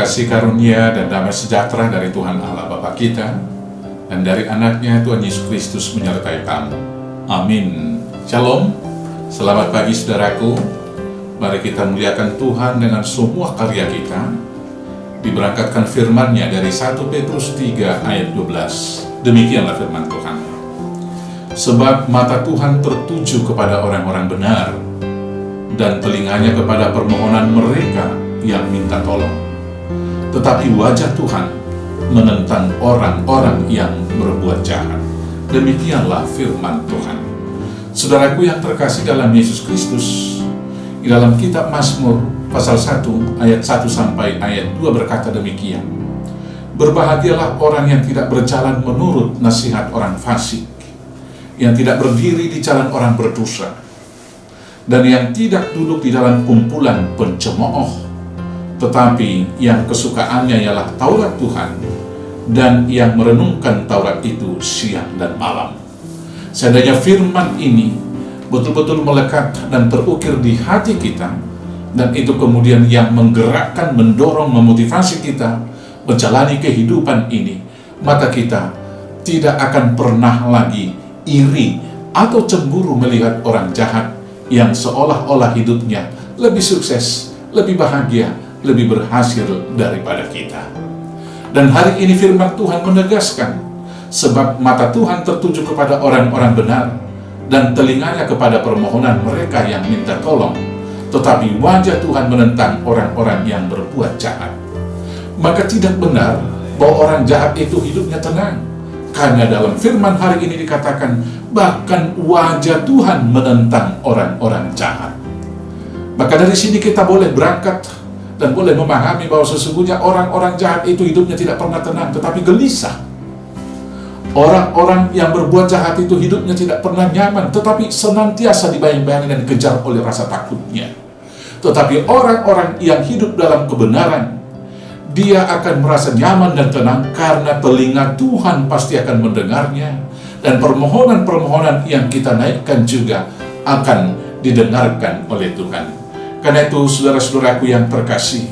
kasih karunia dan damai sejahtera dari Tuhan Allah Bapa kita dan dari anaknya Tuhan Yesus Kristus menyertai kamu. Amin. Shalom. Selamat pagi saudaraku. Mari kita muliakan Tuhan dengan semua karya kita. Diberangkatkan firman-Nya dari 1 Petrus 3 ayat 12. Demikianlah firman Tuhan. Sebab mata Tuhan tertuju kepada orang-orang benar, dan telinganya kepada permohonan mereka yang minta tolong. Tetapi wajah Tuhan menentang orang-orang yang berbuat jahat. Demikianlah firman Tuhan. Saudaraku yang terkasih dalam Yesus Kristus, di dalam kitab Mazmur pasal 1 ayat 1 sampai ayat 2 berkata demikian. Berbahagialah orang yang tidak berjalan menurut nasihat orang fasik, yang tidak berdiri di jalan orang berdosa, dan yang tidak duduk di dalam kumpulan pencemooh, tetapi yang kesukaannya ialah Taurat Tuhan, dan yang merenungkan Taurat itu siang dan malam. Seandainya firman ini betul-betul melekat dan terukir di hati kita, dan itu kemudian yang menggerakkan, mendorong, memotivasi kita menjalani kehidupan ini, maka kita tidak akan pernah lagi iri atau cemburu melihat orang jahat yang seolah-olah hidupnya lebih sukses, lebih bahagia, lebih berhasil daripada kita. Dan hari ini firman Tuhan menegaskan, sebab mata Tuhan tertuju kepada orang-orang benar, dan telinganya kepada permohonan mereka yang minta tolong, tetapi wajah Tuhan menentang orang-orang yang berbuat jahat. Maka tidak benar bahwa orang jahat itu hidupnya tenang, karena dalam firman hari ini dikatakan, bahkan wajah Tuhan menentang orang-orang jahat. Maka dari sini kita boleh berangkat dan boleh memahami bahwa sesungguhnya orang-orang jahat itu hidupnya tidak pernah tenang, tetapi gelisah. Orang-orang yang berbuat jahat itu hidupnya tidak pernah nyaman, tetapi senantiasa dibayang-bayangi dan dikejar oleh rasa takutnya. Tetapi orang-orang yang hidup dalam kebenaran, dia akan merasa nyaman dan tenang karena telinga Tuhan pasti akan mendengarnya, dan permohonan-permohonan yang kita naikkan juga akan didengarkan oleh Tuhan. Karena itu saudara-saudaraku yang terkasih,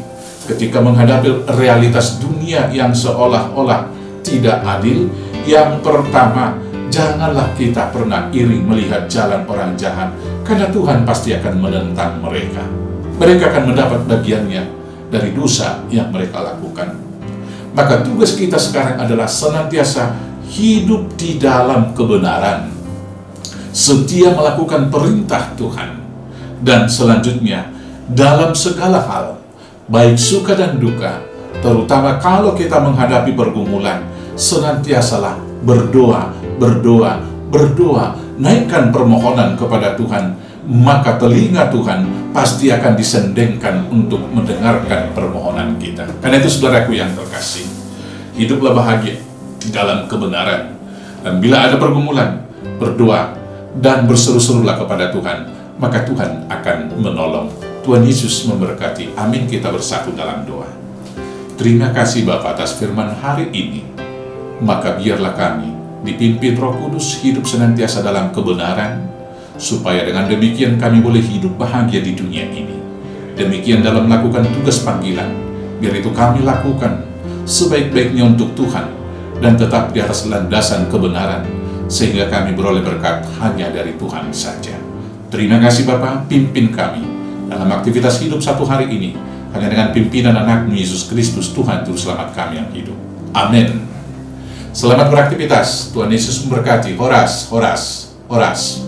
ketika menghadapi realitas dunia yang seolah-olah tidak adil, yang pertama, janganlah kita pernah iri melihat jalan orang jahat, karena Tuhan pasti akan menentang mereka. Mereka akan mendapat bagiannya dari dosa yang mereka lakukan. Maka tugas kita sekarang adalah senantiasa hidup di dalam kebenaran, setia melakukan perintah Tuhan, dan selanjutnya dalam segala hal, baik suka dan duka, terutama kalau kita menghadapi pergumulan, senantiasalah berdoa, berdoa, berdoa, naikkan permohonan kepada Tuhan, maka telinga Tuhan pasti akan disendengkan untuk mendengarkan permohonan kita. Karena itu saudaraku yang terkasih, hiduplah bahagia di dalam kebenaran, dan bila ada pergumulan, berdoa dan berseru-serulah kepada Tuhan, maka Tuhan akan menolong. Tuhan Yesus memberkati. Amin. Kita bersatu dalam doa. Terima kasih Bapa atas firman hari ini. Maka biarlah kami dipimpin Roh Kudus hidup senantiasa dalam kebenaran, supaya dengan demikian kami boleh hidup bahagia di dunia ini. Demikian dalam melakukan tugas panggilan, biar itu kami lakukan sebaik-baiknya untuk Tuhan, dan tetap di atas landasan kebenaran, sehingga kami beroleh berkat hanya dari Tuhan saja. Terima kasih Bapa, pimpin kami dalam aktivitas hidup satu hari ini, hanya dengan pimpinan anak-Mu Yesus Kristus, Tuhan Juru Selamat kami yang hidup. Amin. Selamat beraktivitas. Tuhan Yesus memberkati. Horas, horas, horas.